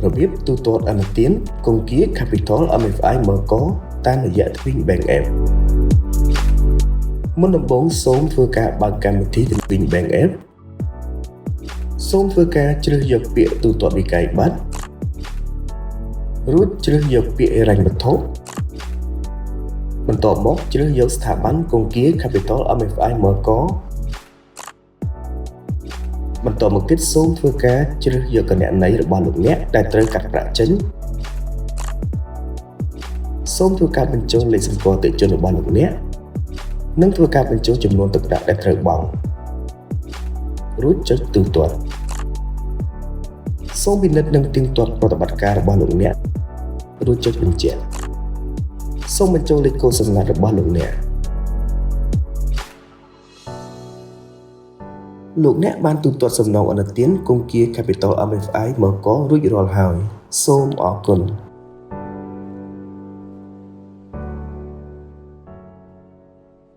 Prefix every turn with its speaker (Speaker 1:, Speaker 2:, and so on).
Speaker 1: របៀបទូទាត់ឥណទានគង្គា Capital MFI មើលកតាមរយៈ Twin Bank App មុនដំបូងសូមធ្វើការបើកកម្មវិធី Twin Bank App សូមធ្វើការជ្រើសយកពាក្យទូទាត់វិក័យប័ត្ររួចជ្រើសយកពាក្យហិរញ្ញវត្ថុបន្ទាប់មកជ្រើសយកស្ថាប័នគង្គា Capital MFI មើលកបន្ទាប់មកទៀតសូមធ្វើការជ្រើសយកគណនីរបស់លោកអ្នកដែលត្រូវកាត់ប្រាក់ចេញសូមធ្វើការបញ្ចូលលេខសម្គាល់អតិថិជនរបស់លោកអ្នកនិងធ្វើការបញ្ចូលចំនួនទឹកប្រាក់ដែលត្រូវបង់រួចចុចទូទាត់សូមពិនិត្យនិងទៀងទាត់ប្រតិបត្តិការរបស់លោកអ្នករួចចុចបញ្ជាក់សូមបញ្ចូលលេខកូដសម្ងាត់របស់លោកអ្នកលោកអ្នកបានទូទាត់សំណងឥណទានគង្គា Capital MFI មើលករួចរាល់ហើយសូមអរគុណ